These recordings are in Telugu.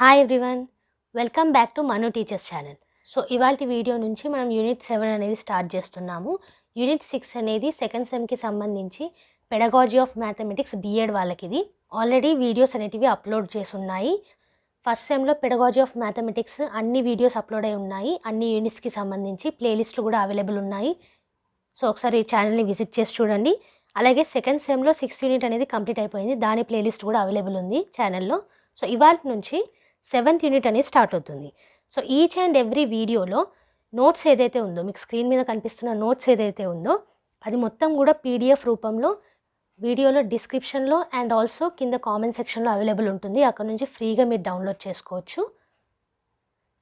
Hi everyone, welcome back to Manu teachers channel. So ఇవాళ వీడియో నుంచి మనం Unit-7 అనేది స్టార్ట్ చేస్తున్నాము. Unit-6 అనేది సెకండ్ సెమ్కి సంబంధించి పెడగాజీ ఆఫ్ మ్యాథమెటిక్స్ B.Ed వాళ్ళకి ఇది ఆల్రెడీ వీడియోస్ అనేటివి అప్లోడ్ చేసి ఉన్నాయి. ఫస్ట్ సెమ్లో పెడగాజీ ఆఫ్ మ్యాథమెటిక్స్ అన్ని వీడియోస్ అప్లోడ్ అయి ఉన్నాయి. అన్ని యూనిట్స్కి సంబంధించి ప్లేలిస్ట్లు కూడా అవైలబుల్ ఉన్నాయి. సో ఒకసారి ఈ ఛానల్ని విజిట్ చేసి చూడండి. అలాగే సెకండ్ సెమ్లో 6th యూనిట్ అనేది కంప్లీట్ అయిపోయింది. దాని ప్లేలిస్ట్ కూడా అవైలబుల్ ఉంది ఛానల్లో. సో ఇవాళ నుంచి 7th యూనిట్ అనేది స్టార్ట్ అవుతుంది. సో ఈచ్ అండ్ ఎవ్రీ వీడియోలో నోట్స్ ఏదైతే ఉందో, మీకు స్క్రీన్ మీద కనిపిస్తున్న నోట్స్ ఏదైతే ఉందో అది మొత్తం కూడా PDF రూపంలో వీడియోలో డిస్క్రిప్షన్లో అండ్ ఆల్సో కింద కామెంట్ సెక్షన్లో అవైలబుల్ ఉంటుంది. అక్కడ నుంచి ఫ్రీగా మీరు డౌన్లోడ్ చేసుకోవచ్చు.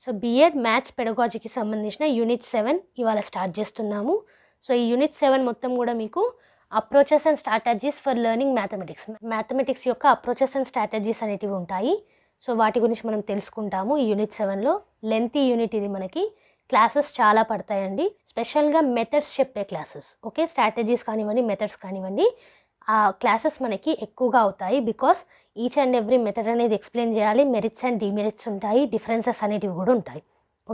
సో B.Ed మ్యాథ్స్ పెడగాజీకి సంబంధించిన Unit-7 ఇవాళ స్టార్ట్ చేస్తున్నాము. సో ఈ Unit-7 మొత్తం కూడా మీకు approaches and strategies for learning mathematics యొక్క అప్రోచెస్ అండ్ స్ట్రాటజీస్ అనేటివి ఉంటాయి. సో వాటి గురించి మనం తెలుసుకుంటాము. ఈ Unit-7లో లెంతీ యూనిట్ ఇది, మనకి క్లాసెస్ చాలా పడతాయండి. స్పెషల్గా మెథడ్స్ చెప్పే క్లాసెస్, ఓకే, స్ట్రాటజీస్ కానివ్వండి, మెథడ్స్ కానివ్వండి, ఆ క్లాసెస్ మనకి ఎక్కువగా అవుతాయి. Because each and every method అనేది ఎక్స్ప్లెయిన్ చేయాలి. మెరిట్స్ అండ్ డిమెరిట్స్ ఉంటాయి, డిఫరెన్సెస్ అనేటివి కూడా ఉంటాయి.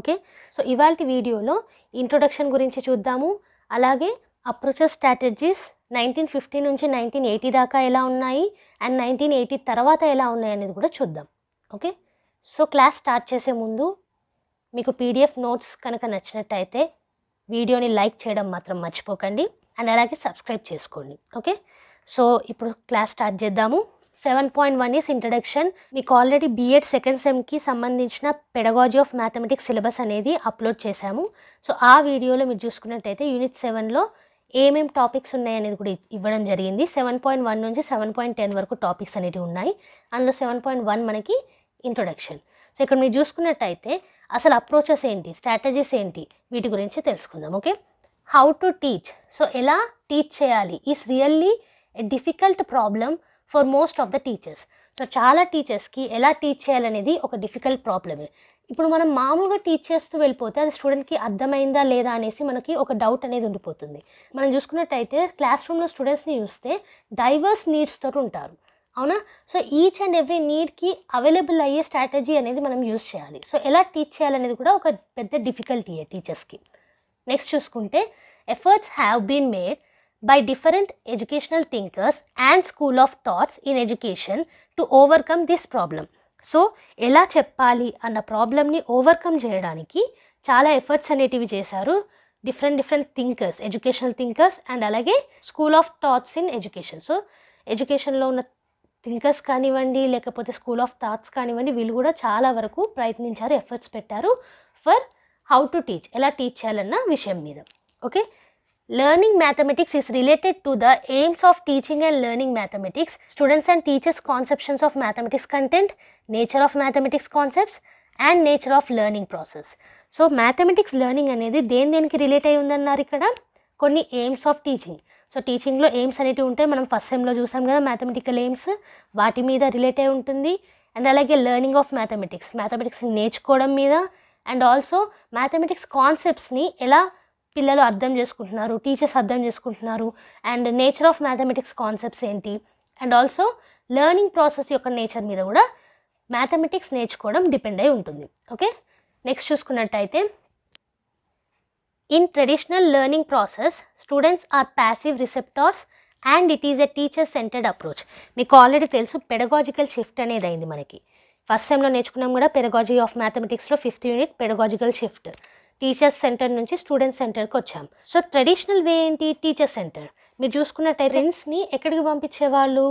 ఓకే, సో ఇవాళ వీడియోలో ఇంట్రొడక్షన్ గురించి చూద్దాము. అలాగే అప్రోచెస్ స్ట్రాటజీస్ 1950 నుంచి 1980 దాకా ఎలా ఉన్నాయి అండ్ 1980 తర్వాత ఎలా ఉన్నాయి అనేది కూడా చూద్దాం. ఓకే, సో క్లాస్ స్టార్ట్ చేసే ముందు మీకు PDF నోట్స్ కనుక నచ్చినట్టయితే వీడియోని లైక్ చేయడం మాత్రం మర్చిపోకండి అండ్ అలాగే సబ్స్క్రైబ్ చేసుకోండి. ఓకే, సో ఇప్పుడు క్లాస్ స్టార్ట్ చేద్దాము. 7.1 ఈస్ ఇంట్రడక్షన్. మీకు ఆల్రెడీ B.Ed సెకండ్ సెమ్కి సంబంధించిన పెడగాజీ ఆఫ్ మ్యాథమెటిక్స్ సిలబస్ అనేది అప్లోడ్ చేశాము. సో ఆ వీడియోలో మీరు చూసుకున్నట్టయితే Unit-7లో ఏమేం టాపిక్స్ ఉన్నాయనేది కూడా ఇవ్వడం జరిగింది. 7.1 నుంచి 7.10 వరకు టాపిక్స్ అనేవి ఉన్నాయి. అందులో 7.1 మనకి ఇంట్రొడక్షన్. సో ఇక్కడ మీరు చూసుకున్నట్టయితే అసలు అప్రోచెస్ ఏంటి, స్ట్రాటజీస్ ఏంటి, వీటి గురించి తెలుసుకుందాం. Okay, how to teach. So ఎలా టీచ్ చేయాలి is really a difficult problem for most of the teachers. So చాలా టీచర్స్కి ఎలా టీచ్ చేయాలనేది ఒక డిఫికల్ట్ ప్రాబ్లమే. ఇప్పుడు మనం మామూలుగా టీచ్ చేస్తూ వెళ్ళిపోతే అది స్టూడెంట్కి అర్థమైందా లేదా అనేసి మనకి ఒక డౌట్ అనేది ఉండిపోతుంది. మనం చూసుకున్నట్టయితే క్లాస్ రూమ్లో స్టూడెంట్స్ని చూస్తే డైవర్స్ నీడ్స్ తోటి ఉంటారు, అవునా? సో ఈచ్ అండ్ ఎవ్రీ నీడ్కి అవైలబుల్ అయ్యే స్ట్రాటజీ అనేది మనం యూజ్ చేయాలి. సో ఎలా టీచ్ చేయాలనేది కూడా ఒక పెద్ద డిఫికల్టీయే టీచర్స్కి. నెక్స్ట్ చూసుకుంటే efforts have been made by different educational thinkers and school of thoughts in education to overcome this problem. So ఎలా చెప్పాలి అన్న ప్రాబ్లమ్ని ఓవర్కమ్ చేయడానికి చాలా ఎఫర్ట్స్ అనేటివి చేశారు different thinkers, educational thinkers and అలాగే school of thoughts in education. So ఎడ్యుకేషన్లో ఉన్న థింకర్స్ కానివ్వండి, లేకపోతే స్కూల్ ఆఫ్ థాట్స్ కానివ్వండి, వీళ్ళు కూడా చాలా వరకు ప్రయత్నించారు, ఎఫర్ట్స్ పెట్టారు ఫర్ హౌ టు టీచ్, ఎలా టీచ్ చేయాలన్న విషయం మీద. Okay, learning mathematics is related to the aims of teaching and learning mathematics, students and teachers conceptions of mathematics content, nature of mathematics concepts and nature of learning process. So mathematics learning అనేది దేనికి రిలేట్ అయి ఉందన్నారు ఇక్కడ, కొన్ని ఎయిమ్స్ ఆఫ్ టీచింగ్. సో టీచింగ్లో ఎయిమ్స్ అనేవి ఉంటాయి, మనం ఫస్ట్ సెమ్లో చూసాం కదా మ్యాథమెటికల్ ఎయిమ్స్, వాటి మీద రిలేట్ అయి ఉంటుంది. అండ్ అలాగే లెర్నింగ్ ఆఫ్ మ్యాథమెటిక్స్ని నేర్చుకోవడం మీద అండ్ ఆల్సో మ్యాథమెటిక్స్ కాన్సెప్ట్స్ని ఎలా పిల్లలు అర్థం చేసుకుంటున్నారు, టీచర్స్ అర్థం చేసుకుంటున్నారు, and nature of mathematics concepts ఏంటి, అండ్ ఆల్సో లెర్నింగ్ ప్రాసెస్ యొక్క నేచర్ మీద కూడా మ్యాథమెటిక్స్ నేర్చుకోవడం డిపెండ్ అయి ఉంటుంది. ఓకే, నెక్స్ట్ చూసుకున్నట్టయితే in traditional learning process students are passive receptors and it is a teacher centred approach. మీకు ఆల్రెడీ తెలుసు పెడగాజికల్ షిఫ్ట్ అనేది అయింది మనకి. ఫస్ట్ సెమ్లో నేర్చుకున్నాం కూడా పెడగాజీ ఆఫ్ మ్యాథమెటిక్స్లో 5th unit pedagogical shift, teachers centre నుంచి స్టూడెంట్ సెంటర్కి వచ్చాం. సో ట్రెడిషనల్ వే ఏంటి, టీచర్ సెంటర్. మీరు చూసుకున్నట్టయితే ఫ్రెండ్స్ని ఎక్కడికి పంపించేవాళ్ళు,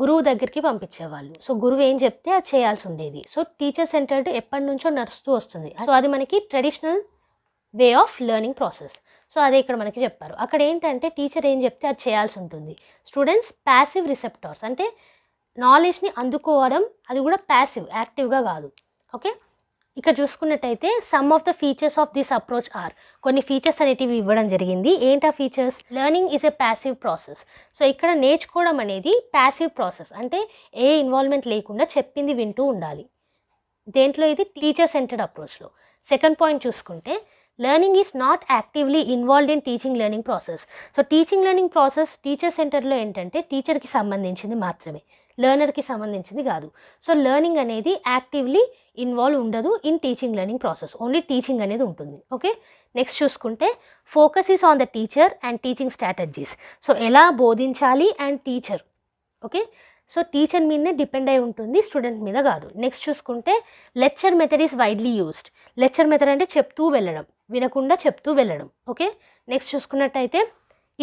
గురువు దగ్గరికి పంపించేవాళ్ళు. సో గురువు ఏం చెప్తే అది చేయాల్సి ఉండేది. సో టీచర్ సెంటర్డ్ ఎప్పటి నుంచో నడుస్తూ వస్తుంది. సో అది మనకి traditional way of learning process. So అదే ఇక్కడ మనకి చెప్పారు. అక్కడ ఏంటంటే టీచర్ ఏం చెప్తే అది చేయాల్సి ఉంటుంది. స్టూడెంట్స్ ప్యాసివ్ రిసెప్టార్స్, అంటే నాలెడ్జ్ని అందుకోవడం, అది కూడా ప్యాసివ్, యాక్టివ్గా కాదు. ఓకే, ఇక్కడ చూసుకున్నట్టయితే some of the features of this approach are, కొన్ని ఫీచర్స్ అనేటివి ఇవ్వడం జరిగింది. ఏంటా features, learning is a passive process. So ఇక్కడ నేర్చుకోవడం అనేది ప్యాసివ్ ప్రాసెస్, అంటే ఏ ఇన్వాల్వ్మెంట్ లేకుండా చెప్పింది వింటూ ఉండాలి. దేంట్లో ఇది టీచర్ సెంటర్డ్ అప్రోచ్లో. సెకండ్ పాయింట్ చూసుకుంటే learning is not actively involved in teaching learning process. So teaching learning process teacher సెంటర్లో ఏంటంటే టీచర్కి సంబంధించింది మాత్రమే, లెర్నర్కి సంబంధించింది కాదు. సో లెర్నింగ్ అనేది యాక్టివ్లీ ఇన్వాల్వ్ ఉండదు in teaching learning process, only teaching అనేది ఉంటుంది. ఓకే, నెక్స్ట్ చూసుకుంటే focus is on the teacher and teaching strategies. So ఎలా బోధించాలి and teacher, okay, so teacher మీదనే డిపెండ్ అయి ఉంటుంది, స్టూడెంట్ మీద కాదు. నెక్స్ట్ చూసుకుంటే lecture method is widely used. Lecture method అంటే చెప్తూ వెళ్ళడం, వినకుండా చెప్తూ వెళ్ళడం. ఓకే, నెక్స్ట్ చూసుకున్నట్టయితే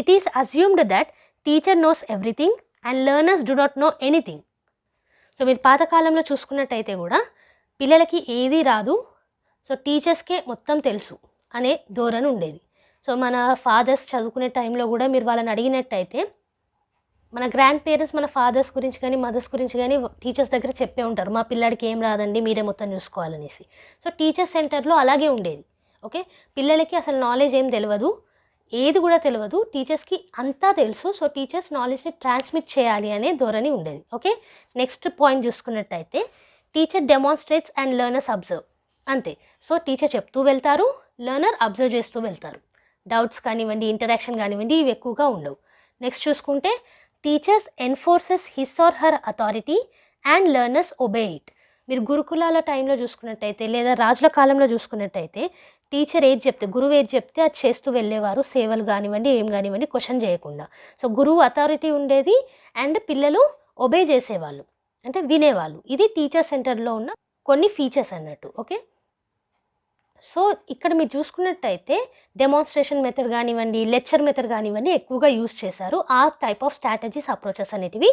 it is assumed that teacher knows everything and learners do not know anything. So మీరు పాతకాలంలో చూసుకున్నట్టయితే కూడా పిల్లలకి ఏది రాదు, సో టీచర్స్కే మొత్తం తెలుసు అనే ధోరణి ఉండేది. సో మన ఫాదర్స్ చదువుకునే టైంలో కూడా మీరు వాళ్ళని అడిగినట్టయితే మన గ్రాండ్ పేరెంట్స్ మన ఫాదర్స్ గురించి కానీ మదర్స్ గురించి కానీ టీచర్స్ దగ్గర చెప్పే ఉంటారు, మా పిల్లాడికి ఏం రాదండి మీరే మొత్తం చూసుకోవాలనేసి. సో టీచర్ సెంటర్లో అలాగే ఉండేది. ఓకే, పిల్లలకి అసలు నాలెడ్జ్ ఏం తెలియదు, ఏది కూడా తెలియదు, టీచర్స్కి అంతా తెలుసు. సో టీచర్స్ నాలెడ్జ్ని ట్రాన్స్మిట్ చేయాలి అనే ధోరణి ఉండేది. ఓకే, నెక్స్ట్ పాయింట్ చూసుకున్నట్టయితే teacher demonstrates and learners observe. అంతే. సో టీచర్ చెప్తూ వెళ్తారు, లెర్నర్ అబ్జర్వ్ చేస్తూ వెళ్తారు. డౌట్స్ కానివ్వండి, ఇంటరాక్షన్ కానివ్వండి, ఇవి ఎక్కువగా ఉండవు. నెక్స్ట్ చూసుకుంటే teachers enforces his or her authority and learners obey it. మీరు గురుకులాల టైంలో చూసుకున్నట్టయితే లేదా రాజుల కాలంలో చూసుకున్నట్టయితే టీచర్ ఏది చెప్తే, గురువు ఏది చెప్తే అది చేస్తూ వెళ్ళేవారు, సేవలు కానివ్వండి ఏం కానివ్వండి క్వశ్చన్ చేయకుండా. సో గురువు అథారిటీ ఉండేది అండ్ పిల్లలు ఒబే చేసేవాళ్ళు, అంటే వినేవాళ్ళు. ఇది టీచర్ సెంటర్లో ఉన్న కొన్ని ఫీచర్స్ అన్నట్టు. ఓకే, సో ఇక్కడ మీరు చూసుకున్నట్టయితే డెమాన్స్ట్రేషన్ మెథడ్ కానివ్వండి, లెక్చర్ మెథడ్ కానివ్వండి ఎక్కువగా యూజ్ చేశారు. ఆ టైప్ ఆఫ్ స్ట్రాటజీస్ అప్రోచెస్ అనేటివి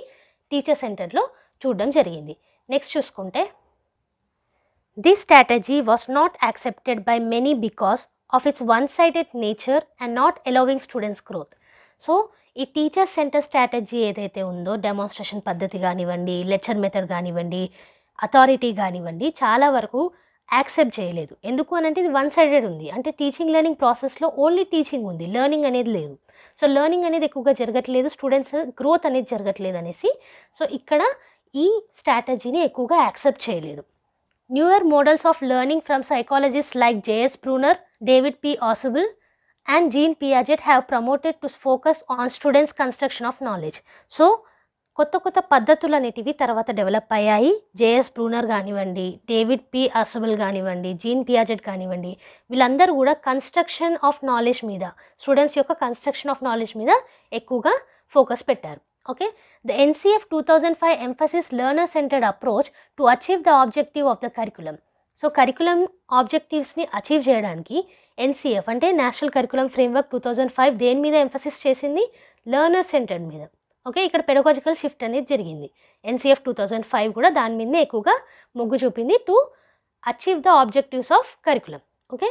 టీచర్ సెంటర్లో చూడడం జరిగింది. నెక్స్ట్ చూసుకుంటే this strategy was not accepted by many because of it's one sided nature and not allowing students growth. So ఈ టీచర్ సెంటర్ స్ట్రాటజీ ఏదైతే ఉందో, డెమాన్స్ట్రేషన్ పద్ధతి కానివ్వండి, లెక్చర్ మెథడ్ కానివ్వండి, అథారిటీ కానివ్వండి, చాలా వరకు యాక్సెప్ట్ చేయలేదు. ఎందుకు అని అంటే ఇది వన్ సైడెడ్ ఉంది, అంటే టీచింగ్ లెర్నింగ్ ప్రాసెస్లో ఓన్లీ టీచింగ్ ఉంది, లెర్నింగ్ అనేది లేదు. సో లెర్నింగ్ అనేది ఎక్కువగా జరగట్లేదు, స్టూడెంట్స్ గ్రోత్ అనేది జరగట్లేదు అనేసి సో ఇక్కడ ఈ స్ట్రాటజీని ఎక్కువగా యాక్సెప్ట్ చేయలేదు. Newer models of learning from psychologist like J S Bruner, David P Ausubel and Jean Piaget have promoted to focus on students construction of knowledge. So కొత్త కొత్త పద్ధతులు అనేటివి తర్వాత డెవలప్ అయ్యాయి. జేఎస్ బ్రూనర్ కానివ్వండి, డేవిడ్ పి ఆసుబుల్ కానివ్వండి, జీన్ పియాజెట్ కానివ్వండి, వీళ్ళందరూ కూడా కన్స్ట్రక్షన్ ఆఫ్ నాలెడ్జ్ మీద, స్టూడెంట్స్ యొక్క కన్స్ట్రక్షన్ ఆఫ్ నాలెడ్జ్ మీద ఎక్కువగా ఫోకస్ పెట్టారు. Okay, the NCF 2005 emphasis learner centred approach to achieve the objective of the curriculum. So curriculum ఆబ్జెక్టివ్స్ని అచీవ్ చేయడానికి ఎన్సిఎఫ్ అంటే నేషనల్ కరికులం ఫ్రేమ్వర్క్ 2005 దేని మీద ఎంఫసిస్ చేసింది? లెర్నర్ సెంటర్డ్ మీద. ఓకే, ఇక్కడ పెడగాజికల్ షిఫ్ట్ అనేది జరిగింది. ఎన్సిఎఫ్ 2005 కూడా దాని మీదనే ఎక్కువగా మొగ్గు చూపింది to achieve the objectives of curriculum. Okay,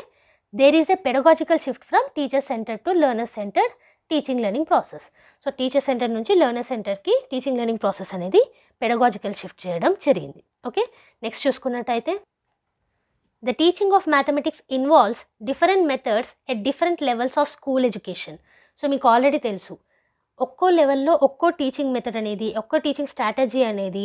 there is a pedagogical shift from teacher centre to learner centred teaching learning process. So teacher centre నుంచి లెర్నర్ సెంటర్కి టీచింగ్ లెర్నింగ్ ప్రాసెస్ అనేది పెడగాజికల్ షిఫ్ట్ చేయడం జరిగింది. ఓకే, నెక్స్ట్ చూసుకున్నట్టయితే the teaching of mathematics involves different methods at different levels of school education. So మీకు ఆల్రెడీ తెలుసు, ఒక్కో లెవెల్లో ఒక్కో టీచింగ్ మెథడ్ అనేది, ఒక్కో టీచింగ్ స్ట్రాటజీ అనేది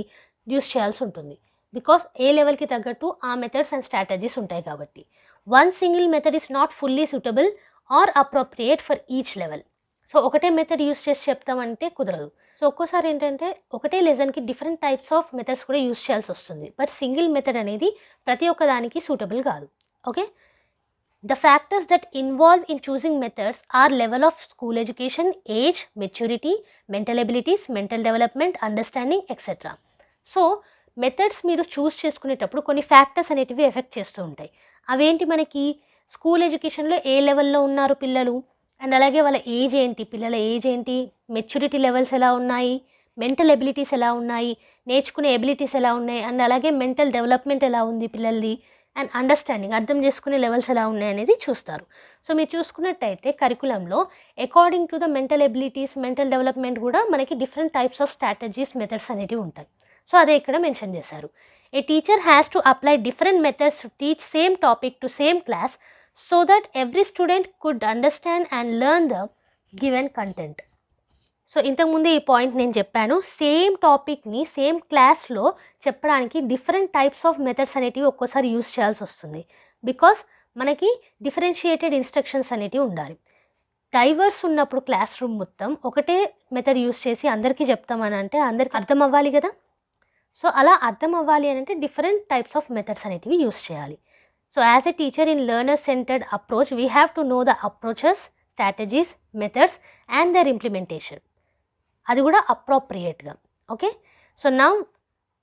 యూస్ చేయాల్సి ఉంటుంది. బికాస్ ఏ లెవెల్కి తగ్గట్టు ఆ మెథడ్స్ అండ్ స్ట్రాటజీస్ ఉంటాయి కాబట్టి. One single method is not fully suitable or appropriate for each level. So ఒకటే మెథడ్ యూస్ చేసి చెప్తామంటే కుదరదు. సో ఒక్కోసారి ఏంటంటే ఒకటే లెసన్కి డిఫరెంట్ టైప్స్ ఆఫ్ మెథడ్స్ కూడా యూస్ చేయాల్సి వస్తుంది. బట్ సింగిల్ మెథడ్ అనేది ప్రతి ఒక్క దానికి సూటబుల్ కాదు. Okay, the factors that involve in choosing methods are level of school education, age, maturity, mental abilities, mental development, understanding, etc. So methods మీరు చూస్ చేసుకునేటప్పుడు కొన్ని ఫ్యాక్టర్స్ అనేటివి ఎఫెక్ట్ చేస్తూ ఉంటాయి. అవేంటి? మనకి స్కూల్ ఎడ్యుకేషన్లో ఏ లెవెల్లో ఉన్నారు పిల్లలు, అండ్ అలాగే వాళ్ళ ఏజ్ ఏంటి, పిల్లల ఏజ్ ఏంటి, మెచ్యూరిటీ లెవెల్స్ ఎలా ఉన్నాయి, మెంటల్ ఎబిలిటీస్ ఎలా ఉన్నాయి, నేర్చుకునే ఎబిలిటీస్ ఎలా ఉన్నాయి, అండ్ అలాగే మెంటల్ డెవలప్మెంట్ ఎలా ఉంది పిల్లల్ది, అండ్ అండర్స్టాండింగ్ అర్థం చేసుకునే లెవెల్స్ ఎలా ఉన్నాయి అనేది చూస్తారు. సో మీరు చూసుకున్నట్టయితే కరికులంలో according to the mental abilities, mental development కూడా మనకి different types of strategies, methods అనేవి ఉంటాయి. సో అదే ఇక్కడ మెన్షన్ చేశారు. A teacher has to apply different methods to teach same topic to same class so that every student could understand and learn the given content. So ఇంతకుముందు ఈ పాయింట్ నేను చెప్పాను, సేమ్ టాపిక్ని సేమ్ క్లాస్లో చెప్పడానికి డిఫరెంట్ టైప్స్ ఆఫ్ మెథడ్స్ అనేటివి ఒక్కోసారి యూస్ చేయాల్సి వస్తుంది. బికాస్ మనకి డిఫరెన్షియేటెడ్ ఇన్స్ట్రక్షన్స్ అనేటివి ఉండాలి. డైవర్స్ ఉన్నప్పుడు క్లాస్ రూమ్ మొత్తం ఒకటే మెథడ్ యూస్ చేసి అందరికీ చెప్తామని అంటే అందరికి అర్థం అవ్వాలి కదా. సో అలా అర్థం అవ్వాలి అని అంటే డిఫరెంట్ టైప్స్ ఆఫ్ మెథడ్స్ అనేటివి యూస్ చేయాలి. So as a teacher in learner centred approach we have to know the approaches, strategies, methods and their implementation. అది కూడా అప్రోప్రియేట్గా. ఓకే, సో నౌ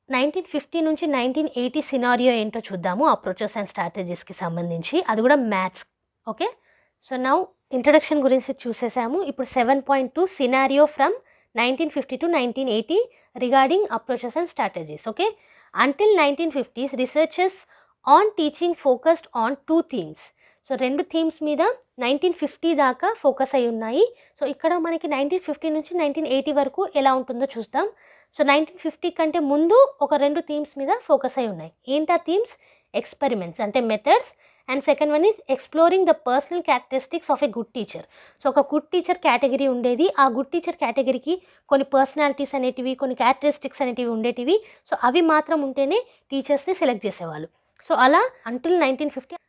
1950 నుంచి 1980 సినారియో ఏంటో చూద్దాము అప్రోచెస్ అండ్ స్ట్రాటజీస్కి సంబంధించి, అది కూడా maths. Okay, so now introduction గురించి చూసేసాము. ఇప్పుడు 7.2 scenario from 1950 to 1980 regarding approaches and strategies. Okay, until 1950s researches on teaching focused on 2 themes. So 2 themes మీద 1950 దాకా ఫోకస్ అయి ఉన్నాయి. సో ఇక్కడ మనకి 1950 నుంచి 1980 వరకు ఎలా ఉంటుందో చూద్దాం. సో 1950 కంటే ముందు ఒక 2 థీమ్స్ మీద ఫోకస్ అయి ఉన్నాయి. ఏంటా థీమ్స్? ఎక్స్పెరిమెంట్స్ అంటే methods, and second one is exploring the personal characteristics of a good teacher. So ఒక గుడ్ టీచర్ కేటగిరీ ఉండేది. ఆ గుడ్ టీచర్ కేటగిరీకి కొన్ని పర్సనాలిటీస్ అనేటివి, కొన్ని క్యారెక్టరిస్టిక్స్ అనేటివి ఉండేటివి. సో అవి మాత్రం ఉంటేనే టీచర్స్ని సెలెక్ట్ చేసేవాళ్ళు. సో అలా అంటిల్ 1950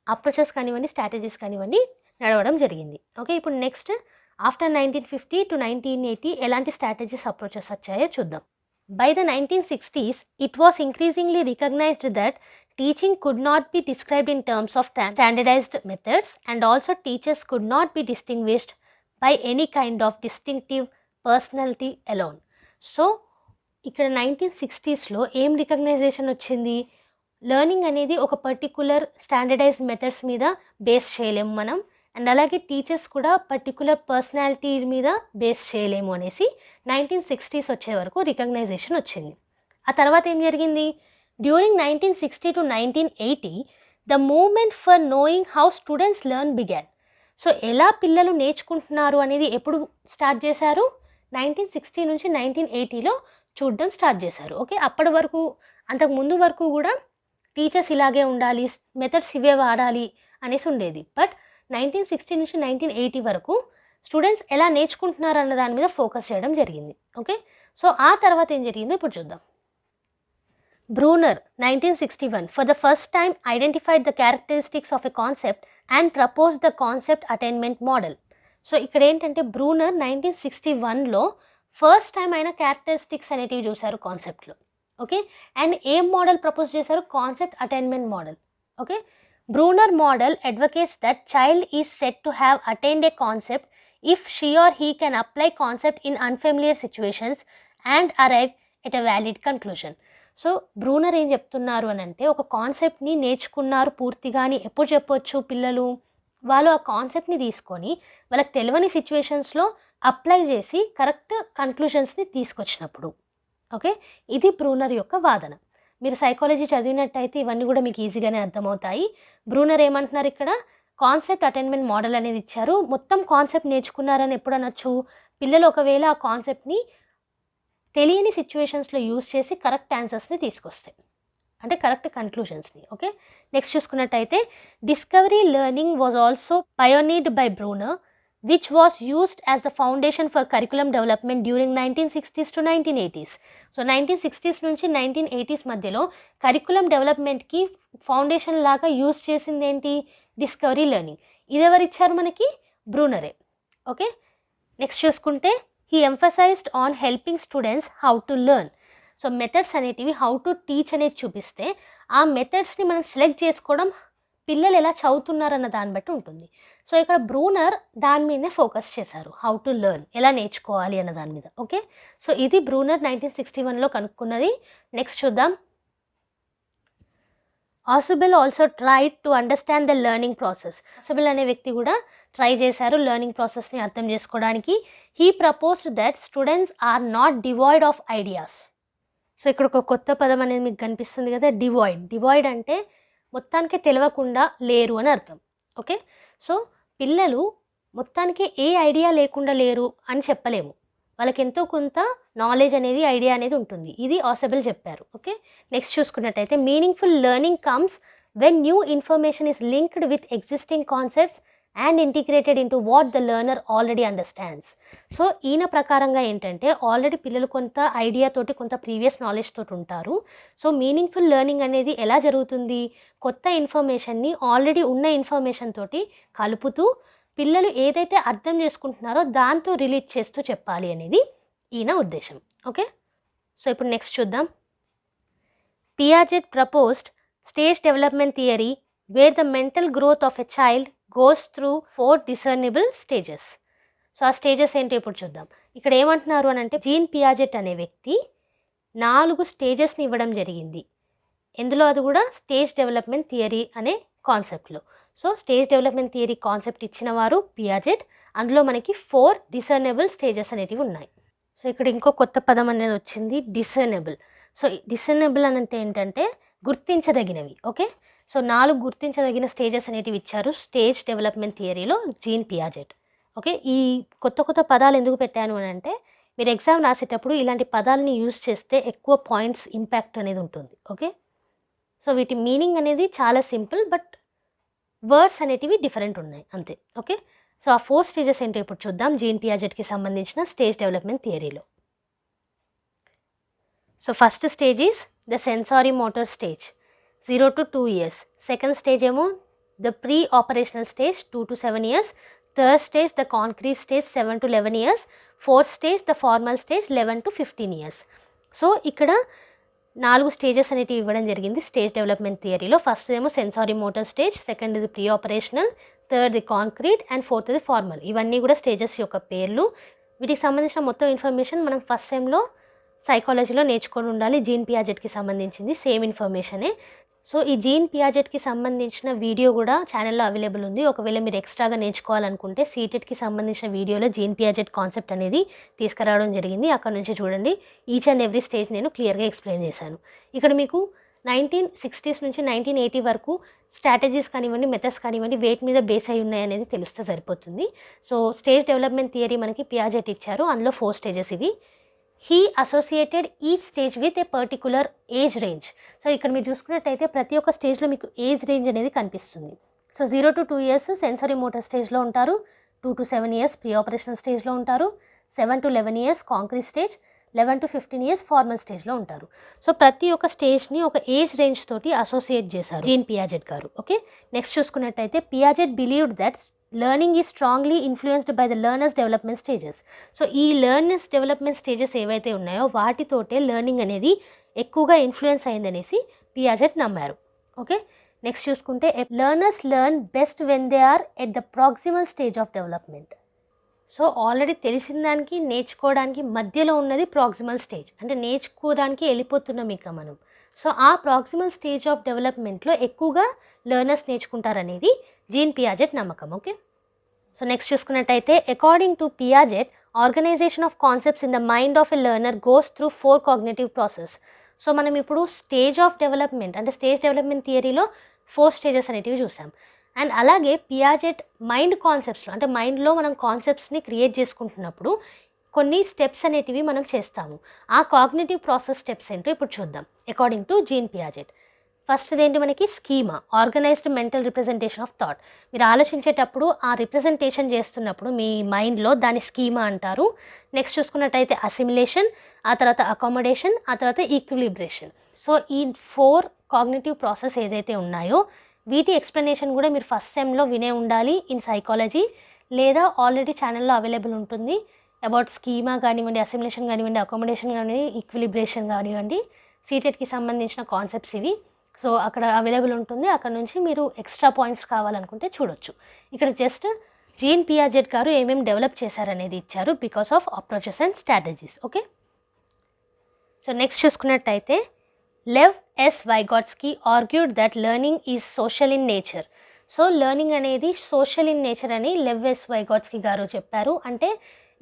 అప్రోచెస్ కానివ్వండి, స్ట్రాటజీస్ కానివ్వండి నడవడం జరిగింది. ఓకే, ఇప్పుడు నెక్స్ట్ ఆఫ్టర్ 1950 to 1980 ఎలాంటి స్ట్రాటజీస్, అప్రోచెస్ వచ్చాయో చూద్దాం. By the 1960s it was increasingly recognised that teaching could not be described in terms of standardized methods, and also teachers could not be distinguished by any kind of distinctive personality alone. So ఇక్కడ 1960sలో ఏం రికగ్నైజేషన్ వచ్చింది? లెర్నింగ్ అనేది ఒక పర్టికులర్ స్టాండర్డైజ్డ్ మెథడ్స్ మీద బేస్ చేయలేము మనం, అండ్ అలాగే టీచర్స్ కూడా పర్టికులర్ పర్సనాలిటీ మీద బేస్ చేయలేము అనేసి 1960s వచ్చే వరకు రికగ్నైజేషన్ వచ్చింది. ఆ తర్వాత ఏం జరిగింది? During 1960 to 1980, the movement for knowing how students learn began. So ఎలా పిల్లలు నేర్చుకుంటున్నారు అనేది ఎప్పుడు స్టార్ట్ చేశారు? 1960 నుంచి 1980లో చూడడం స్టార్ట్ చేశారు. ఓకే, అప్పటి వరకు, అంతకు ముందు వరకు కూడా టీచర్స్ ఇలాగే ఉండాలి, మెథడ్స్ ఇవే వాడాలి అనేసి ఉండేది. బట్ 1960 నుంచి 1980 వరకు స్టూడెంట్స్ ఎలా నేర్చుకుంటున్నారు అన్న దాని మీద ఫోకస్ చేయడం జరిగింది. ఓకే, సో ఆ తర్వాత ఏం జరిగిందో ఇప్పుడు చూద్దాం. Bruner, 1961, for the first time identified the characteristics of a concept and proposed the concept attainment model. So ఇక్కడ ఏంటంటే బ్రూనర్ 1961లో ఫస్ట్ టైం ఆయన క్యారెక్టరిస్టిక్స్ అనేటివి చూశారు కాన్సెప్ట్లో. ఓకే, అండ్ ఏం మోడల్ ప్రపోజ్ చేశారు? Concept attainment model. Okay, Bruner model advocates that child is set to have attained A concept if she or he can apply concept in unfamiliar situations and arrive at a valid conclusion. So Bruner ఏం చెప్తున్నారు అని అంటే, ఒక కాన్సెప్ట్ని నేర్చుకున్నారు పూర్తిగా అని ఎప్పుడు చెప్పొచ్చు పిల్లలు? వాళ్ళు ఆ కాన్సెప్ట్ని తీసుకొని వాళ్ళకి తెలియని సిచ్యువేషన్స్లో అప్లై చేసి కరెక్ట్ కన్క్లూషన్స్ని తీసుకొచ్చినప్పుడు. ఓకే, ఇది బ్రూనర్ యొక్క వాదన. మీరు సైకాలజీ చదివినట్టయితే ఇవన్నీ కూడా మీకు ఈజీగానే అర్థమవుతాయి. బ్రూనర్ ఏమంటున్నారు ఇక్కడ? కాన్సెప్ట్ అటైన్మెంట్ మోడల్ అనేది ఇచ్చారు. మొత్తం కాన్సెప్ట్ నేర్చుకున్నారని ఎప్పుడు అనొచ్చు? పిల్లలు ఒకవేళ ఆ కాన్సెప్ట్ని తెలియని సిచ్యువేషన్స్లో యూజ్ చేసి కరెక్ట్ ఆన్సర్స్ని తీసుకొస్తాయి, అంటే కరెక్ట్ కన్క్లూషన్స్ని. ఓకే, నెక్స్ట్ చూసుకున్నట్టయితే discovery learning was also pioneered by Bruner which was used as the foundation for curriculum development during 1960s to 1980s. So 1960s నుంచి 1980s మధ్యలో కరికులం డెవలప్మెంట్కి ఫౌండేషన్ లాగా యూజ్ చేసింది ఏంటి? Discovery learning. ఇది ఎవరు ఇచ్చారు మనకి? బ్రూనరే. ఓకే, నెక్స్ట్ చూసుకుంటే he emphasized on helping students how to learn. So methods అనేటివి హౌ టు టీచ్ అనేది చూపిస్తే ఆ మెథడ్స్ని మనం సెలెక్ట్ చేసుకోవడం పిల్లలు ఎలా చదువుతున్నారన్న దాన్ని బట్టి ఉంటుంది. సో ఇక్కడ బ్రూనర్ దాని మీదనే ఫోకస్ చేశారు, హౌ టు లెర్న్, ఎలా నేర్చుకోవాలి అన్న దాని మీద. ఓకే, సో ఇది బ్రూనర్ 1961లో కనుక్కున్నది. నెక్స్ట్ చూద్దాం. Ausubel also tried to understand the learning process. Ausubel అనే వ్యక్తి కూడా ట్రై చేశారు లెర్నింగ్ ప్రాసెస్ని అర్థం చేసుకోవడానికి. He proposed that students are not devoid of ideas. So ఇక్కడ ఒక కొత్త పదం అనేది మీకు కనిపిస్తుంది కదా, డివాయిడ్. డివాయిడ్ అంటే మొత్తానికి తెలియకుండా లేరు అని అర్థం. ఓకే, సో పిల్లలు మొత్తానికి ఏ ఐడియా లేకుండా లేరు అని చెప్పలేము, వాళ్ళకి ఎంతో కొంత నాలెడ్జ్ అనేది, ఐడియా అనేది ఉంటుంది. ఇది ఆసిబెల్ చెప్పారు. ఓకే, నెక్స్ట్ చూసుకున్నట్టయితే meaningful learning comes when new information is linked with existing concepts and integrated into what the learner already understands. So ఈయన ప్రకారంగా ఏంటంటే ఆల్రెడీ పిల్లలు కొంత ఐడియా తోటి కొంత ప్రీవియస్ నాలెడ్జ్ తోటి ఉంటారు. సో మీనింగ్ఫుల్ లెర్నింగ్ అనేది ఎలా జరుగుతుంది, కొత్త ఇన్ఫర్మేషన్ని ఆల్రెడీ ఉన్న ఇన్ఫర్మేషన్ తోటి కలుపుతూ పిల్లలు ఏదైతే అర్థం చేసుకుంటున్నారో దాంతో రిలీట్ చేస్తూ చెప్పాలి అనేది ఈయన ఉద్దేశం. ఓకే, సో ఇప్పుడు నెక్స్ట్ చూద్దాం. Piaget proposed stage development theory where the mental growth of a child goes through 4 discernible stages. So ఆ స్టేజెస్ ఏంటో ఇప్పుడు చూద్దాం. ఇక్కడ ఏమంటున్నారు అని అంటే జీన్ పియాజెట్ అనే వ్యక్తి 4 స్టేజెస్ని ఇవ్వడం జరిగింది. ఎందులో అది కూడా స్టేజ్ డెవలప్మెంట్ థియరీ అనే కాన్సెప్ట్లో. So stage development theory concept ఇచ్చిన వారు పియాజెట్. అందులో మనకి 4 డిసర్నబుల్ స్టేజెస్ అనేటివి ఉన్నాయి. సో ఇక్కడ ఇంకో కొత్త పదం అనేది వచ్చింది, డిసర్నబుల్. సో డిసర్నబుల్ అని అంటే ఏంటంటే గుర్తించదగినవి. ఓకే, సో 4 గుర్తించదగిన స్టేజెస్ అనేటివి ఇచ్చారు స్టేజ్ డెవలప్మెంట్ థియరీలో జీన్ పియాజెట్. ఓకే, ఈ కొత్త కొత్త పదాలు ఎందుకు పెట్టాను అని అంటే మీరు ఎగ్జామ్ రాసేటప్పుడు ఇలాంటి పదాలని యూజ్ చేస్తే ఎక్కువ పాయింట్స్ ఇంపాక్ట్ అనేది ఉంటుంది. ఓకే, సో వీటి మీనింగ్ అనేది చాలా సింపుల్, బట్ వర్డ్స్ అనేటివి డిఫరెంట్ ఉన్నాయి అంతే. ఓకే, సో ఆ 4 స్టేజెస్ ఏంటో ఇప్పుడు చూద్దాం జీన్ పియాజెట్కి సంబంధించిన స్టేజ్ డెవలప్మెంట్ థియరీలో. So first stage is the sensory motor stage 0 to 2 years. Second stage ఏమో the pre operational stage 2 to 7 years. Third stage the concrete stage 7 to 11 years. Fourth stage the formal stage 11 to 15 years. So ఇక్కడ 4 స్టేజెస్ అనేటివి ఇవ్వడం జరిగింది స్టేజ్ డెవలప్మెంట్ థియరీలో. ఫస్ట్ ఏమో సెన్సారీ మోటార్ స్టేజ్, సెకండ్ ఇది pre operational, third the concrete and fourth the formal. ఇవన్నీ కూడా స్టేజెస్ యొక్క పేర్లు. వీటికి సంబంధించిన మొత్తం ఇన్ఫర్మేషన్ మనం ఫస్ట్ సెమ్లో సైకాలజీలో నేర్చుకొని ఉండాలి. జీన్ పియాజెట్కి సంబంధించింది సేమ్ ఇన్ఫర్మేషనే. సో ఈ జీన్ పియాజెట్కి సంబంధించిన వీడియో కూడా ఛానల్లో అవైలబుల్ ఉంది. ఒకవేళ మీరు ఎక్స్ట్రాగా నేర్చుకోవాలనుకుంటే CTETకి సంబంధించిన వీడియోలో జీన్ పియాజెట్ కాన్సెప్ట్ అనేది తీసుకురావడం జరిగింది. అక్కడ నుంచి చూడండి, ఈచ్ అండ్ ఎవ్రీ స్టేజ్ నేను క్లియర్గా ఎక్స్ప్లెయిన్ చేశాను. ఇక్కడ మీకు 1960s నుంచి 1980 వరకు స్ట్రాటజీస్ కానివ్వండి, మెథడ్స్ కానివ్వండి వేటి మీద బేస్ అయి ఉన్నాయి అనేది తెలిస్తే సరిపోతుంది. సో స్టేజ్ డెవలప్మెంట్ థియరీ మనకి పియాజెట్ ఇచ్చారు, అందులో 4 స్టేజెస్ ఇవి. He associated each stage with a particular age range. So ఇక్కడ మీరు చూసుకున్నట్టయితే ప్రతి ఒక్క స్టేజ్లో మీకు ఏజ్ రేంజ్ అనేది కనిపిస్తుంది. So 0 to 2 years sensory motor స్టేజ్లో ఉంటారు, 2 to 7 years ప్రీ ఆపరేషనల్ స్టేజ్లో ఉంటారు, 7 to 11 years concrete stage, 11 to 15 years formal స్టేజ్లో ఉంటారు. సో ప్రతి ఒక్క స్టేజ్ని ఒక ఏజ్ రేంజ్ తోటి అసోసియేట్ చేశారు జీన్ పియాజెట్ గారు. ఓకే, నెక్స్ట్ చూసుకున్నట్టయితే Piaget believed that learning is strongly influenced by the learner's development stages. So ఈ లెర్నర్స్ డెవలప్మెంట్ స్టేజెస్ ఏవైతే ఉన్నాయో వాటితోటే లెర్నింగ్ అనేది ఎక్కువగా ఇన్ఫ్లుయెన్స్ అయిందనేసి పియాజెట్ నమ్మారు. ఓకే, నెక్స్ట్ చూసుకుంటే learners learn best when they are at the proximal stage of development. So already తెలిసిన దానికి నేర్చుకోవడానికి మధ్యలో ఉన్నది ప్రాక్సిమల్ స్టేజ్, అంటే నేర్చుకోవడానికి వెళ్ళిపోతున్నాం ఇక మనం. సో ఆ ప్రాక్సిమల్ స్టేజ్ ఆఫ్ డెవలప్మెంట్లో ఎక్కువగా లెర్నర్స్ నేర్చుకుంటారనేది జీన్ పియాజెట్ నమ్మకం. ఓకే, సో నెక్స్ట్ చూసుకున్నట్టయితే according to Piaget organisation of concepts in the mind of a learner goes through 4 cognitive process. So మనం ఇప్పుడు స్టేజ్ ఆఫ్ డెవలప్మెంట్ అంటే స్టేజ్ డెవలప్మెంట్ థియరీలో 4 స్టేజెస్ అనేటివి చూసాం. అండ్ అలాగే పియాజెట్ మైండ్ కాన్సెప్ట్స్లో అంటే మైండ్లో మనం కాన్సెప్ట్స్ని క్రియేట్ చేసుకుంటున్నప్పుడు కొన్ని స్టెప్స్ అనేటివి మనం చేస్తాము. ఆ కాగ్నిటివ్ ప్రాసెస్ స్టెప్స్ ఏంటో ఇప్పుడు చూద్దాం according to Jean Piaget. First ఏంటి మనకి schema, organised mental representation of thought. మీరు ఆలోచించేటప్పుడు ఆ రిప్రజెంటేషన్ చేస్తున్నప్పుడు మీ మైండ్లో దాని స్కీమా అంటారు. నెక్స్ట్ చూసుకున్నట్టయితే అసిమిలేషన్, ఆ తర్వాత అకామిడేషన్, ఆ తర్వాత ఈక్విలిబ్రేషన్. సో ఈ 4 కాగ్నిటివ్ ప్రాసెస్ ఏదైతే ఉన్నాయో వీటి ఎక్స్ప్లెనేషన్ కూడా మీరు ఫస్ట్ సెమ్లో వినే ఉండాలి ఇన్ సైకాలజీ, లేదా ఆల్రెడీ ఛానల్లో అవైలబుల్ ఉంటుంది. అబౌట్ స్కీమా కానివ్వండి, అసిమిలేషన్ కానివ్వండి, అకామిడేషన్ కానివ్వండి, ఈక్విలిబ్రేషన్ కానివ్వండి, CTETకి సంబంధించిన కాన్సెప్ట్స్ ఇవి. సో అక్కడ అవైలబుల్ ఉంటుంది, అక్కడ నుంచి మీరు ఎక్స్ట్రా పాయింట్స్ కావాలనుకుంటే చూడొచ్చు. ఇక్కడ జస్ట్ జీన్ పియాజెట్ గారు ఏమేమి డెవలప్ చేశారనేది ఇచ్చారు because of approaches and strategies. Okay, so next చూసుకున్నట్టయితే Lev S Vygotsky argued that learning is social in nature. So learning అనేది సోషల్ ఇన్ నేచర్ అని లెవ్ ఎస్ వైగాట్స్కీ గారు చెప్పారు. అంటే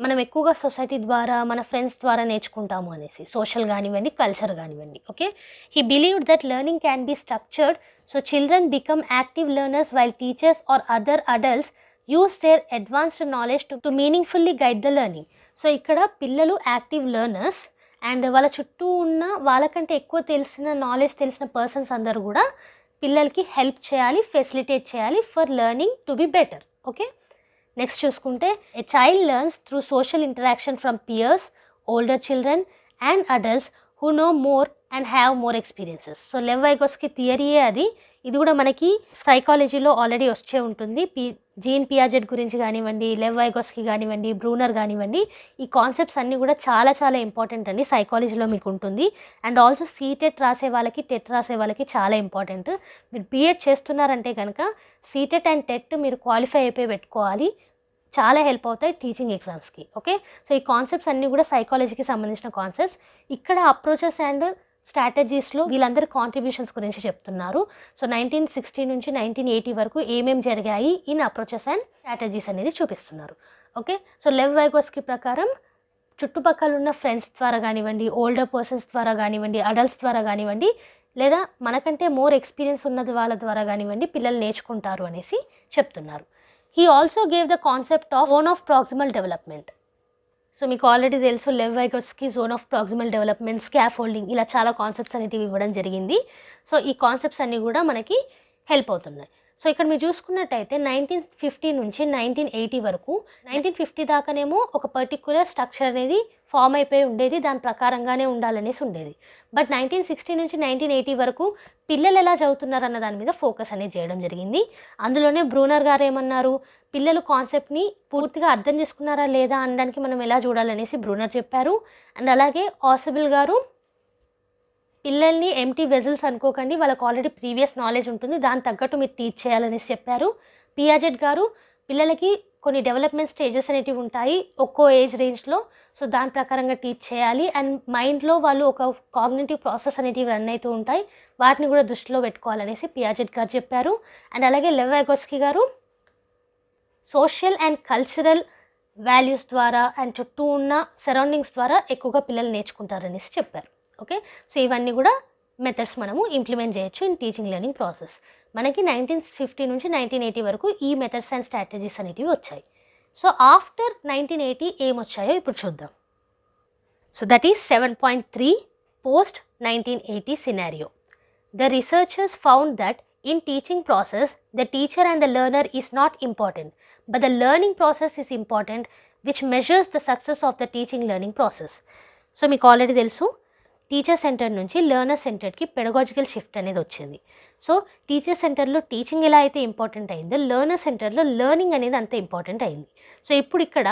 మనం ఎక్కువగా సొసైటీ ద్వారా మన ఫ్రెండ్స్ ద్వారా నేర్చుకుంటాము అనేసి, సోషల్ కానివ్వండి, కల్చర్ కానివ్వండి. Okay, he believed that learning can be structured so children become active learners while teachers or other adults use their advanced knowledge to meaningfully guide the learning. So ఇక్కడ పిల్లలు యాక్టివ్ లెర్నర్స్ అండ్ వాళ్ళ చుట్టూ ఉన్న వాళ్ళకంటే ఎక్కువ నాలెడ్జ్ తెలిసిన పర్సన్స్ అందరూ కూడా పిల్లలకి హెల్ప్ చేయాలి, ఫెసిలిటేట్ చేయాలి for learning to be better. Okay, next చూసుకుంటే a child learns through social interaction from peers, older children and adults who know more and have more experiences. So Lev Vygotsky థియరీయే అది. ఇది కూడా మనకి సైకాలజీలో ఆల్రెడీ వచ్చే ఉంటుంది. జీన్ పియాజెట్ గురించి కానివ్వండి, లెవ్ వైగోస్కి కానివ్వండి, బ్రూనర్ కానివ్వండి, ఈ కాన్సెప్ట్స్ అన్నీ కూడా చాలా చాలా ఇంపార్టెంట్ అండి సైకాలజీలో మీకు ఉంటుంది. అండ్ ఆల్సో CTET రాసే వాళ్ళకి, టెట్ రాసే వాళ్ళకి చాలా ఇంపార్టెంట్. మీరు B.Ed చేస్తున్నారంటే కనుక CTET అండ్ టెట్ మీరు క్వాలిఫై అయిపోయి పెట్టుకోవాలి, చాలా హెల్ప్ అవుతాయి టీచింగ్ ఎగ్జామ్స్కి. ఓకే, సో ఈ కాన్సెప్ట్స్ అన్నీ కూడా సైకాలజీకి సంబంధించిన కాన్సెప్ట్స్. ఇక్కడ అప్రోచెస్ అండ్ స్ట్రాటజీస్లో వీళ్ళందరి కాంట్రిబ్యూషన్స్ గురించి చెప్తున్నారు. సో 1960 నుంచి 1980 వరకు ఏమేమి జరిగాయి ఇన్ అప్రోచెస్ అండ్ స్ట్రాటజీస్ అనేది చూపిస్తున్నారు. ఓకే, సో లెవ్ వైగోస్కి ప్రకారం చుట్టుపక్కల ఉన్న ఫ్రెండ్స్ ద్వారా కానివ్వండి, ఓల్డర్ పర్సన్స్ ద్వారా కానివ్వండి, అడల్ట్స్ ద్వారా కానివ్వండి, లేదా మనకంటే మోర్ ఎక్స్పీరియన్స్ ఉన్నది వాళ్ళ ద్వారా కానివ్వండి పిల్లలు నేర్చుకుంటారు అనేసి చెప్తున్నారు. He also gave the concept of zone of proximal development. So మీకు ఆల్రెడీ తెలుసు Lev Vygotsky zone of proximal development, scaffolding, ఇలా చాలా కాన్సెప్ట్స్ అనేటివి ఇవ్వడం జరిగింది. సో ఈ కాన్సెప్ట్స్ అన్నీ కూడా మనకి హెల్ప్ అవుతున్నాయి. సో ఇక్కడ మీరు చూసుకున్నట్టయితే 1950 నుంచి 1980 వరకు, 1950 దాకానేమో ఒక పర్టిక్యులర్ స్ట్రక్చర్ అనేది ఫామ్ అయిపోయి ఉండేది, దాని ప్రకారంగానే ఉండాలనేసి ఉండేది. బట్ 1960 నుంచి 1980 వరకు పిల్లలు ఎలా చదువుతున్నారు అన్న దాని మీద ఫోకస్ అనేది చేయడం జరిగింది. అందులోనే బ్రూనర్ గారు ఏమన్నారు, పిల్లలు కాన్సెప్ట్ని పూర్తిగా అర్థం చేసుకున్నారా లేదా అనడానికి మనం ఎలా చూడాలనేసి బ్రూనర్ చెప్పారు. అండ్ అలాగే ఆసిబుల్ గారు పిల్లల్ని ఎంటీ వెజల్స్ అనుకోకండి, వాళ్ళకి ఆల్రెడీ ప్రీవియస్ నాలెడ్జ్ ఉంటుంది, దాని తగ్గట్టు మీరు టీచ్ చేయాలనేసి చెప్పారు. పియాజెట్ గారు పిల్లలకి కొన్ని డెవలప్మెంట్ స్టేజెస్ అనేటివి ఉంటాయి ఒక్కో ఏజ్ రేంజ్లో, సో దాని ప్రకారంగా టీచ్ చేయాలి. అండ్ మైండ్లో వాళ్ళు ఒక కాగ్నిటివ్ ప్రాసెస్ అనేటివి రన్ అవుతూ ఉంటాయి, వాటిని కూడా దృష్టిలో పెట్టుకోవాలనేసి పియాజెట్ గారు చెప్పారు. అండ్ అలాగే లెవ్ వైగోస్కి గారు సోషల్ అండ్ కల్చరల్ వాల్యూస్ ద్వారా అండ్ చుట్టూ ఉన్న సరౌండింగ్స్ ద్వారా ఎక్కువగా పిల్లలు నేర్చుకుంటారనేసి చెప్పారు. ఓకే, సో ఇవన్నీ కూడా మెథడ్స్ మనము ఇంప్లిమెంట్ చేయొచ్చు ఇన్ టీచింగ్ లెర్నింగ్ ప్రాసెస్. మనకి 1950 నుంచి 1980 వరకు ఈ మెథడ్స్ అండ్ స్ట్రాటజీస్ అనేటివి వచ్చాయి. సో ఆఫ్టర్ 1980 ఏమొచ్చాయో ఇప్పుడు చూద్దాం. So that is 7.3 post 1980 scenario. The researchers found that in teaching process, the teacher and the learner is not important, but the learning process is important, which measures the success of the teaching learning process. So మీకు ఆల్రెడీ తెలుసు టీచర్ సెంటర్ నుంచి లెర్నర్ సెంటర్కి పెడగాజికల్ షిఫ్ట్ అనేది వచ్చింది. సో టీచర్ సెంటర్లో టీచింగ్ ఎలా అయితే ఇంపార్టెంట్ అయిందో, లెర్నర్ సెంటర్లో లెర్నింగ్ అనేది అంత ఇంపార్టెంట్ అయింది. సో ఇప్పుడు ఇక్కడ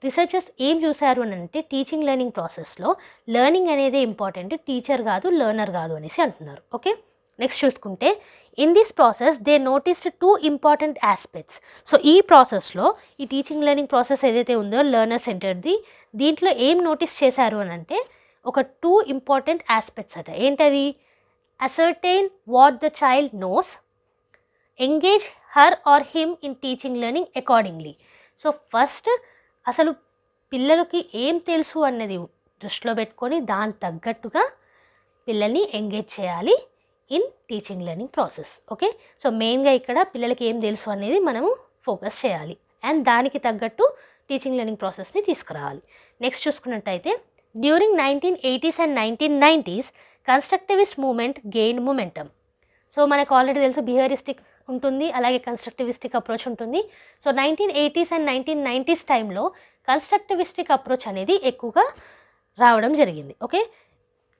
రీసెర్చర్స్ ఏం చూశారు అని అంటే టీచింగ్ లెర్నింగ్ ప్రాసెస్లో లెర్నింగ్ అనేది ఇంపార్టెంట్, టీచర్ కాదు లెర్నర్ కాదు అనేసి అంటున్నారు. ఓకే, నెక్స్ట్ చూసుకుంటే in this process they noticed 2 important aspects. So ఈ ప్రాసెస్లో ఈ టీచింగ్ లెర్నింగ్ ప్రాసెస్ ఏదైతే ఉందో లెర్నర్ సెంటర్ది, దీంట్లో ఏం నోటీస్ చేశారు అని అంటే ఒక 2 important ఆస్పెక్ట్స్ అట. ఏంటవి? Ascertain what the child knows, engage her or him in teaching learning accordingly. So first అసలు పిల్లలకి ఏం తెలుసు అన్నది దృష్టిలో పెట్టుకొని దాని తగ్గట్టుగా పిల్లల్ని ఎంగేజ్ చేయాలి in teaching learning process. Okay, so మెయిన్గా ఇక్కడ పిల్లలకి ఏం తెలుసు అనేది మనము ఫోకస్ చేయాలి అండ్ దానికి తగ్గట్టు టీచింగ్ లెర్నింగ్ ప్రాసెస్ని తీసుకురావాలి. నెక్స్ట్ చూసుకున్నట్టయితే during 1980s and 1990s constructivist movement gain momentum. So మనకు ఆల్రెడీ తెలుసు బిహేవియరిస్టిక్ ఉంటుంది, అలాగే కన్స్ట్రక్టివిస్టిక్ అప్రోచ్ ఉంటుంది. సో 1980s and 1990s టైంలో కన్స్ట్రక్టివిస్టిక్ అప్రోచ్ అనేది ఎక్కువగా రావడం జరిగింది. Okay,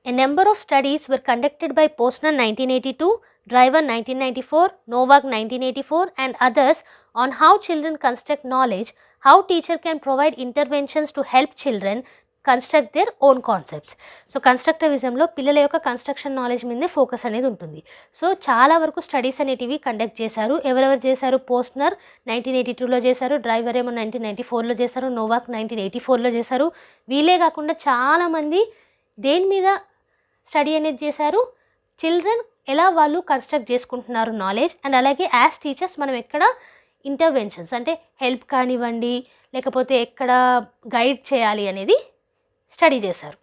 a number of studies were conducted by Posner 1982, Driver 1994, Novak 1984 and others on how children construct knowledge, how teacher can provide interventions to help children construct their own concepts. So కన్స్ట్రక్టివిజంలో పిల్లల యొక్క కన్స్ట్రక్షన్ నాలెడ్జ్ మీదే ఫోకస్ అనేది ఉంటుంది. సో చాలా వరకు స్టడీస్ అనేటివి కండక్ట్ చేశారు. ఎవరెవరు చేశారు? పోస్ట్నర్ 1982లో చేశారు, డ్రైవర్ ఏమో 1994లో చేశారు, నోవాక్ 1984లో చేశారు. వీళ్ళే కాకుండా చాలామంది దేని మీద స్టడీ అనేది చేశారు? చిల్డ్రన్ ఎలా వాళ్ళు కన్స్ట్రక్ట్ చేసుకుంటున్నారు నాలెడ్జ్, అండ్ అలాగే యాజ్ టీచర్స్ మనం ఎక్కడ ఇంటర్వెన్షన్స్ అంటే హెల్ప్ కానివ్వండి లేకపోతే ఎక్కడ గైడ్ చేయాలి అనేది స్టడీ చేశారు.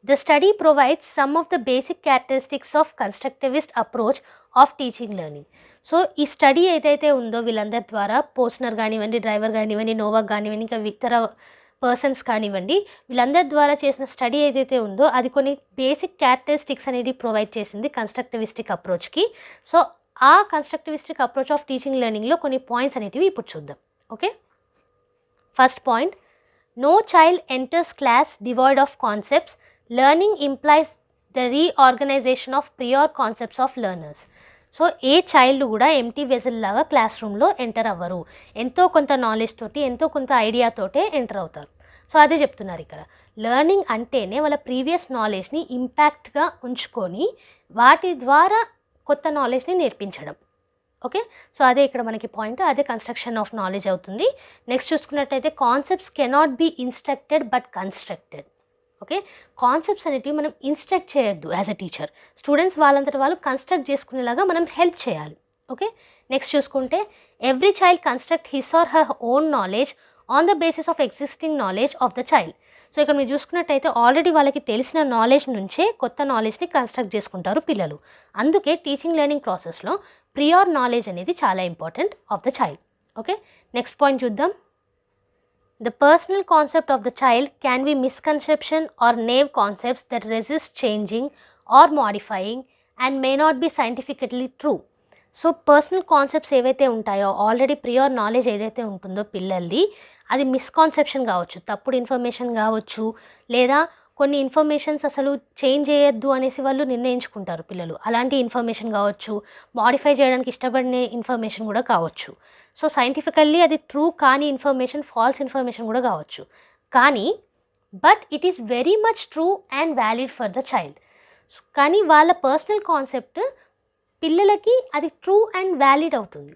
The study provides some of the basic characteristics of constructivist approach of teaching learning. So ఈ స్టడీ ఏదైతే ఉందో వీళ్ళందరి ద్వారా పోస్ట్నర్ కానివ్వండి, డ్రైవర్ కానివ్వండి, నోవాక్ కానివ్వండి, ఇంకా ఇతర పర్సన్స్ కానివ్వండి, వీళ్ళందరి ద్వారా చేసిన స్టడీ ఏదైతే ఉందో అది కొన్ని బేసిక్ క్యారెక్టరిస్టిక్స్ అనేది ప్రొవైడ్ చేసింది కన్స్ట్రక్టివిస్టిక్ అప్రోచ్కి. సో ఆ కన్స్ట్రక్టివిస్టిక్ అప్రోచ్ ఆఫ్ టీచింగ్ లెర్నింగ్లో కొన్ని పాయింట్స్ అనేటివి ఇప్పుడు చూద్దాం. Okay, first point, no child enters class devoid of concepts. Learning implies the reorganisation of prior concepts of learners. So ఏ చైల్డ్ కూడా ఎంటీ వెజల్ లాగా క్లాస్ రూమ్లో ఎంటర్ అవ్వరు. ఎంతో కొంత నాలెడ్జ్ తోటి, ఎంతో కొంత ఐడియాతోటే ఎంటర్ అవుతారు. సో అదే చెప్తున్నారు ఇక్కడ. లెర్నింగ్ అంటేనే వాళ్ళ ప్రీవియస్ నాలెడ్జ్ని ఇంపాక్ట్గా ఉంచుకొని వాటి ద్వారా కొత్త నాలెడ్జ్ని నేర్పించడం. ఓకే, సో అదే ఇక్కడ మనకి పాయింట్, అదే కన్స్ట్రక్షన్ ఆఫ్ నాలెడ్జ్ అవుతుంది. నెక్స్ట్ చూసుకున్నట్టయితే concepts cannot be instructed but constructed. Okay, concepts అనేటివి మనం ఇన్స్ట్రక్ట్ చేయొద్దు యాజ్ అ టీచర్. స్టూడెంట్స్ వాళ్ళంతటి వాళ్ళు కన్స్ట్రక్ట్ చేసుకునేలాగా మనం హెల్ప్ చేయాలి. ఓకే, నెక్స్ట్ చూసుకుంటే every child construct his or her own knowledge on the basis of existing knowledge of the child. So ఇక్కడ మీరు చూసుకున్నట్టయితే ఆల్రెడీ వాళ్ళకి తెలిసిన నాలెడ్జ్ నుంచే కొత్త నాలెడ్జ్ని కన్స్ట్రక్ట్ చేసుకుంటారు పిల్లలు. అందుకే టీచింగ్ లెర్నింగ్ ప్రాసెస్లో ప్రియార్ నాలెడ్జ్ అనేది చాలా important of the child. Okay, next point చూద్దాం. The personal concept of the child can be misconception or naive concepts that resist changing or modifying and may not be scientifically true. So personal concepts ఏవైతే ఉంటాయో, ఆల్రెడీ ప్రియార్ నాలెడ్జ్ ఏదైతే ఉంటుందో పిల్లల్ది, అది మిస్కాన్సెప్షన్ కావచ్చు, తప్పుడు ఇన్ఫర్మేషన్ కావచ్చు, లేదా కొన్ని ఇన్ఫర్మేషన్స్ అసలు చేంజ్ చేయొద్దు అనేసి వాళ్ళు నిర్ణయించుకుంటారు పిల్లలు. అలాంటి ఇన్ఫర్మేషన్ కావచ్చు, మాడిఫై చేయడానికి ఇష్టపడిన ఇన్ఫర్మేషన్ కూడా కావచ్చు. సో సైంటిఫికల్లీ అది ట్రూ కాని ఇన్ఫర్మేషన్, ఫాల్స్ ఇన్ఫర్మేషన్ కూడా కావచ్చు. కానీ but it is very much true and valid for the child. కానీ వాళ్ళ పర్సనల్ కాన్సెప్ట్ పిల్లలకి అది ట్రూ అండ్ వ్యాలిడ్ అవుతుంది.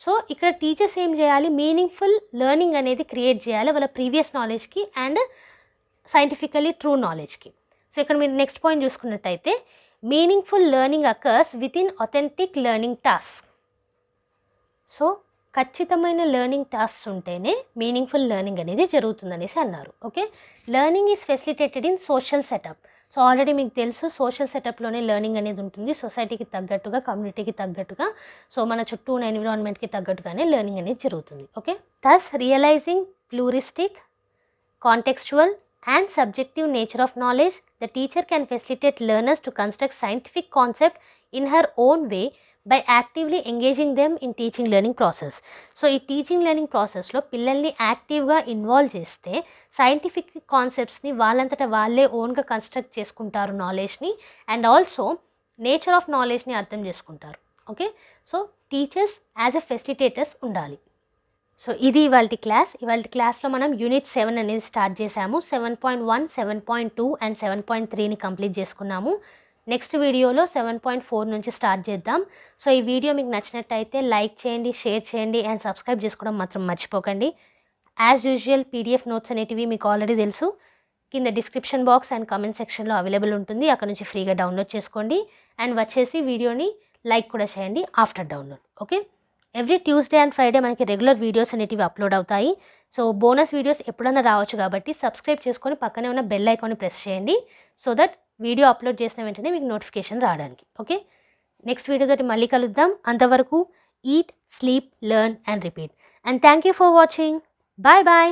సో ఇక్కడ టీచర్స్ ఏం చేయాలి, మీనింగ్ఫుల్ లెర్నింగ్ అనేది క్రియేట్ చేయాలి వాళ్ళ ప్రీవియస్ నాలెడ్జ్కి అండ్ సైంటిఫికలీ ట్రూ నాలెడ్జ్కి. సో ఇక్కడ మీరు నెక్స్ట్ పాయింట్ చూసుకున్నట్టయితే meaningful learning occurs within authentic learning task. So ఖచ్చితమైన లెర్నింగ్ టాస్క్స్ ఉంటేనే మీనింగ్ఫుల్ లెర్నింగ్ అనేది జరుగుతుందనేసి అన్నారు. Okay, learning is facilitated in social setup. So already మీకు తెలుసు సోషల్ సెటప్లోనే లెర్నింగ్ అనేది ఉంటుంది. సొసైటీకి తగ్గట్టుగా, కమ్యూనిటీకి తగ్గట్టుగా, సో మన చుట్టూ ఉన్న ఎన్విరాన్మెంట్కి తగ్గట్టుగానే లెర్నింగ్ అనేది జరుగుతుంది. Okay, thus realising pluralistic, contextual and subjective nature of knowledge, the teacher can facilitate learners to construct scientific concept in her own way by actively engaging them in teaching learning process. So ఈ టీచింగ్ లెర్నింగ్ ప్రాసెస్లో పిల్లల్ని యాక్టివ్గా ఇన్వాల్వ్ చేస్తే సైంటిఫిక్ కాన్సెప్ట్స్ని వాళ్ళంతటా వాళ్ళే ఓన్గా కన్స్ట్రక్ట్ చేసుకుంటారు నాలెడ్జ్ని, అండ్ ఆల్సో నేచర్ ఆఫ్ నాలెడ్జ్ని అర్థం చేసుకుంటారు. Okay, so teachers as a facilitators ఉండాలి. సో ఇది ఇవాల్టి క్లాస్. ఇవాల్టి క్లాస్లో మనం Unit-7 అనేది స్టార్ట్ చేసాము. 7.1, 7.2 అండ్ 7.3ని కంప్లీట్ చేసుకున్నాము. నెక్స్ట్ వీడియోలో 7.4 నుంచి స్టార్ట్ చేద్దాం. సో ఈ వీడియో మీకు నచ్చినట్టయితే లైక్ చేయండి, షేర్ చేయండి అండ్ సబ్స్క్రైబ్ చేసుకోవడం మాత్రం మర్చిపోకండి. యాజ్ యూజువల్ PDF నోట్స్ అనేటివి మీకు ఆల్రెడీ తెలుసు, కింద డిస్క్రిప్షన్ బాక్స్ అండ్ కామెంట్ సెక్షన్లో అవైలబుల్ ఉంటుంది. అక్కడ నుంచి ఫ్రీగా డౌన్లోడ్ చేసుకోండి అండ్ వచ్చేసి వీడియోని లైక్ కూడా చేయండి after download. Okay, every Tuesday and Friday మనకి రెగ్యులర్ వీడియోస్ అనేటివి అప్లోడ్ అవుతాయి. సో బోనస్ వీడియోస్ ఎప్పుడన్నా రావచ్చు కాబట్టి సబ్స్క్రైబ్ చేసుకొని పక్కనే ఉన్న బెల్ ఐకాన్ని ప్రెస్ చేయండి, సో దట్ వీడియో అప్లోడ్ చేసిన వెంటనే మీకు నోటిఫికేషన్ రావడానికి. ఓకే, నెక్స్ట్ వీడియోతోటి మళ్ళీ కలుద్దాం. అంతవరకు eat, sleep, learn and repeat. And thank you for watching. Bye bye.